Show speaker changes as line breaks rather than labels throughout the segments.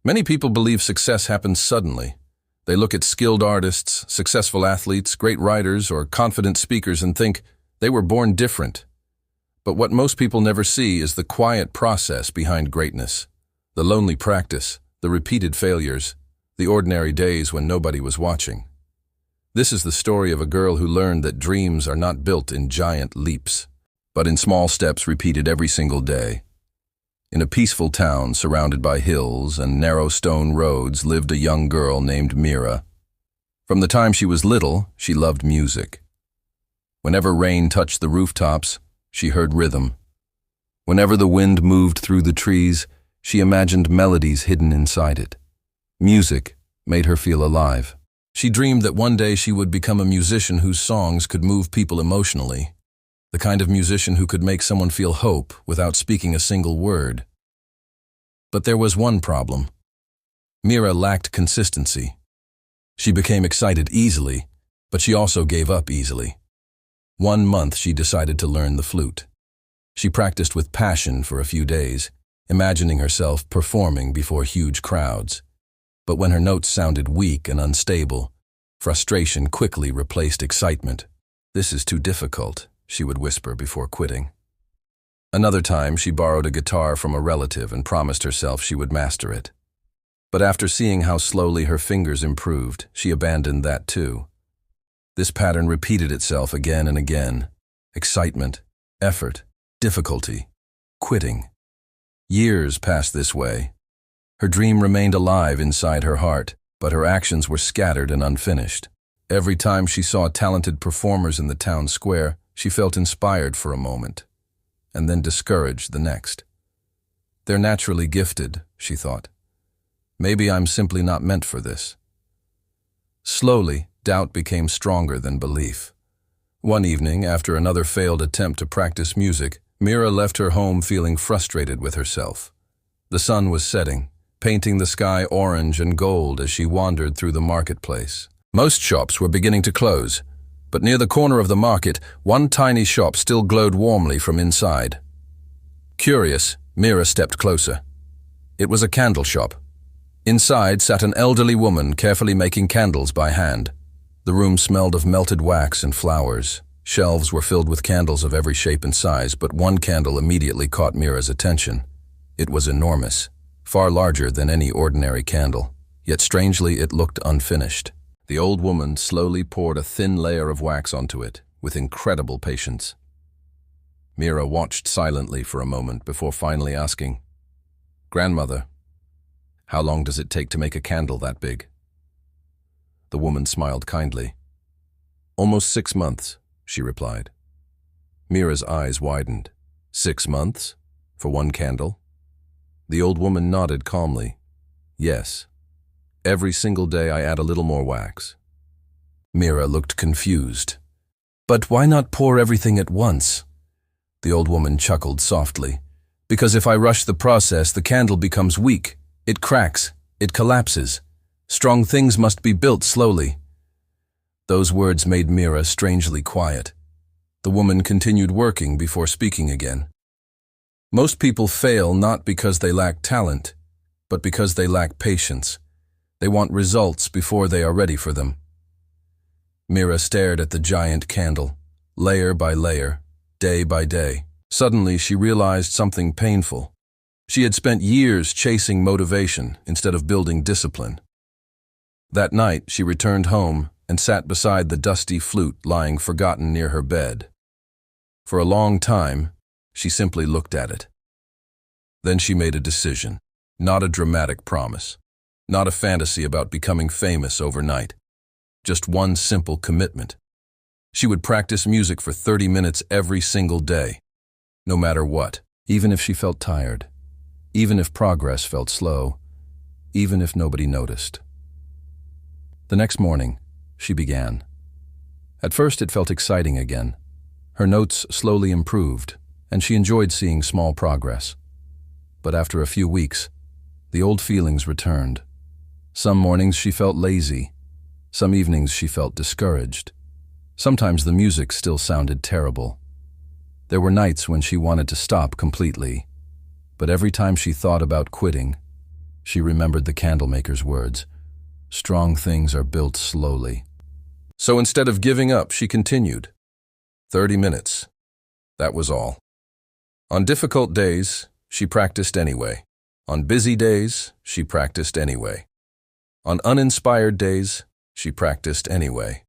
Many people believe success happens suddenly. They look at skilled artists, successful athletes, great writers, or confident speakers and think they were born different. But what most people never see is the quiet process behind greatness, the lonely practice, the repeated failures, the ordinary days when nobody was watching. This is the story of a girl who learned that dreams are not built in giant leaps, but in small steps repeated every single day. In a peaceful town surrounded by hills and narrow stone roads lived a young girl named Meera. From the time she was little, she loved music. Whenever rain touched the rooftops, she heard rhythm. Whenever the wind moved through the trees, she imagined melodies hidden inside it. Music made her feel alive. She dreamed that one day she would become a musician whose songs could move people emotionally, the kind of musician who could make someone feel hope without speaking a single word. But there was one problem. Meera lacked consistency. She became excited easily, but she also gave up easily. 1 month she decided to learn the flute. She practiced with passion for a few days, imagining herself performing before huge crowds. But when her notes sounded weak and unstable, frustration quickly replaced excitement. "This is too difficult," she would whisper before quitting. Another time, she borrowed a guitar from a relative and promised herself she would master it. But after seeing how slowly her fingers improved, she abandoned that too. This pattern repeated itself again and again. Excitement, effort, difficulty, quitting. Years passed this way. Her dream remained alive inside her heart, but her actions were scattered and unfinished. Every time she saw talented performers in the town square, she felt inspired for a moment, and then discouraged the next. "They're naturally gifted," she thought. "Maybe I'm simply not meant for this." Slowly, doubt became stronger than belief. One evening, after another failed attempt to practice music, Meera left her home feeling frustrated with herself. The sun was setting, painting the sky orange and gold as she wandered through the marketplace. Most shops were beginning to close, but near the corner of the market, one tiny shop still glowed warmly from inside. Curious, Meera stepped closer. It was a candle shop. Inside sat an elderly woman carefully making candles by hand. The room smelled of melted wax and flowers. Shelves were filled with candles of every shape and size, but one candle immediately caught Meera's attention. It was enormous, far larger than any ordinary candle, yet strangely it looked unfinished. The old woman slowly poured a thin layer of wax onto it, with incredible patience. Meera watched silently for a moment before finally asking, "Grandmother, how long does it take to make a candle that big?" The woman smiled kindly. "Almost 6 months," she replied. Meera's eyes widened. 6 months? For one candle? The old woman nodded calmly. "Yes. Every single day I add a little more wax." Meera looked confused. "But why not pour everything at once?" The old woman chuckled softly. "Because if I rush the process, the candle becomes weak. It cracks. It collapses. Strong things must be built slowly." Those words made Meera strangely quiet. The woman continued working before speaking again. "Most people fail not because they lack talent, but because they lack patience. They want results before they are ready for them." Meera stared at the giant candle, layer by layer, day by day. Suddenly she realized something painful. She had spent years chasing motivation instead of building discipline. That night she returned home and sat beside the dusty flute lying forgotten near her bed. For a long time, she simply looked at it. Then she made a decision, not a dramatic promise, not a fantasy about becoming famous overnight. Just one simple commitment. She would practice music for 30 minutes every single day, no matter what, even if she felt tired, even if progress felt slow, even if nobody noticed. The next morning, she began. At first it felt exciting again. Her notes slowly improved, and she enjoyed seeing small progress. But after a few weeks, the old feelings returned. Some mornings she felt lazy. Some evenings she felt discouraged. Sometimes the music still sounded terrible. There were nights when she wanted to stop completely, but every time she thought about quitting, She remembered the candlemaker's words. Strong things are built slowly. So instead of giving up, she continued. 30 minutes. That was all. On difficult days, she practiced anyway. On busy days, she practiced anyway. On uninspired days, she practiced anyway.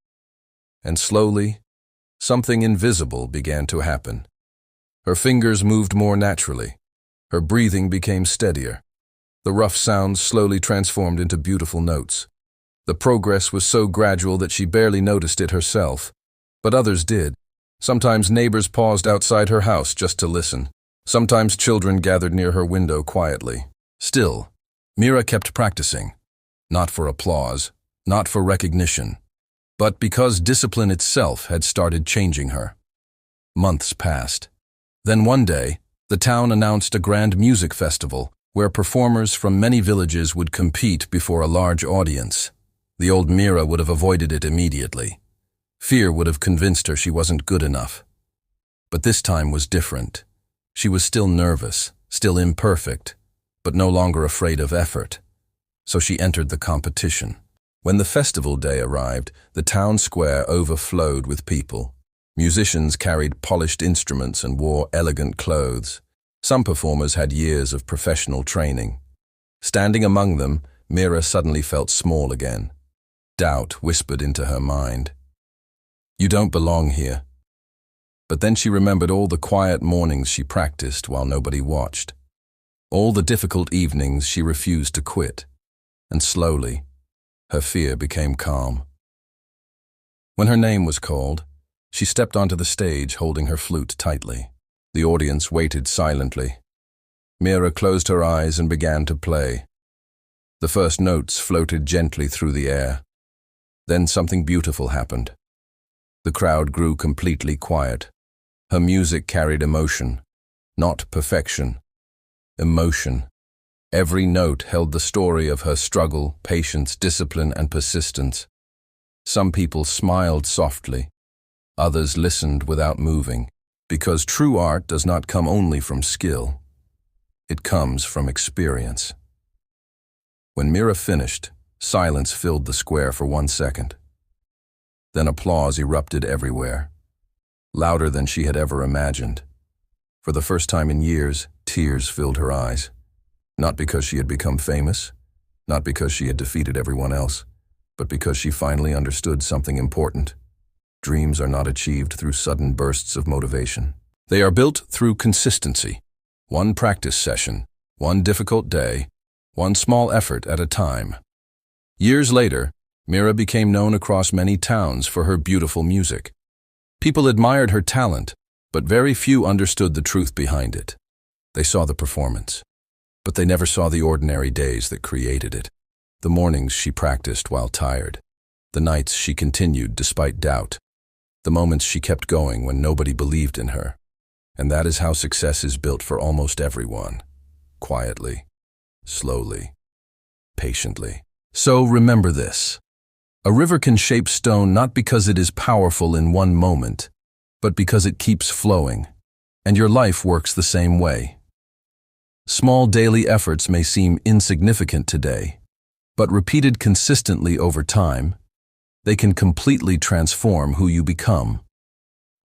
And slowly, something invisible began to happen. Her fingers moved more naturally. Her breathing became steadier. The rough sounds slowly transformed into beautiful notes. The progress was so gradual that she barely noticed it herself. But others did. Sometimes neighbors paused outside her house just to listen. Sometimes children gathered near her window quietly. Still, Meera kept practicing. Not for applause, not for recognition, but because discipline itself had started changing her. Months passed. Then one day, the town announced a grand music festival where performers from many villages would compete before a large audience. The old Meera would have avoided it immediately. Fear would have convinced her she wasn't good enough. But this time was different. She was still nervous, still imperfect, but no longer afraid of effort. So she entered the competition. When the festival day arrived, the town square overflowed with people. Musicians carried polished instruments and wore elegant clothes. Some performers had years of professional training. Standing among them, Meera suddenly felt small again. Doubt whispered into her mind. You don't belong here. But then she remembered all the quiet mornings she practiced while nobody watched. All the difficult evenings she refused to quit. And slowly, her fear became calm. When her name was called, she stepped onto the stage holding her flute tightly. The audience waited silently. Meera closed her eyes and began to play. The first notes floated gently through the air. Then something beautiful happened. The crowd grew completely quiet. Her music carried emotion, not perfection. Emotion. Every note held the story of her struggle, patience, discipline, and persistence. Some people smiled softly. Others listened without moving, because true art does not come only from skill. It comes from experience. When Meera finished, silence filled the square for 1 second. Then applause erupted everywhere, louder than she had ever imagined. For the first time in years, tears filled her eyes. Not because she had become famous, not because she had defeated everyone else, but because she finally understood something important. Dreams are not achieved through sudden bursts of motivation. They are built through consistency. One practice session, one difficult day, one small effort at a time. Years later, Meera became known across many towns for her beautiful music. People admired her talent, but very few understood the truth behind it. They saw the performance, but they never saw the ordinary days that created it. The mornings she practiced while tired. The nights she continued despite doubt. The moments she kept going when nobody believed in her. And that is how success is built for almost everyone. Quietly, slowly, patiently. So remember this. A river can shape stone not because it is powerful in one moment, but because it keeps flowing. And your life works the same way. Small daily efforts may seem insignificant today, but repeated consistently over time, they can completely transform who you become.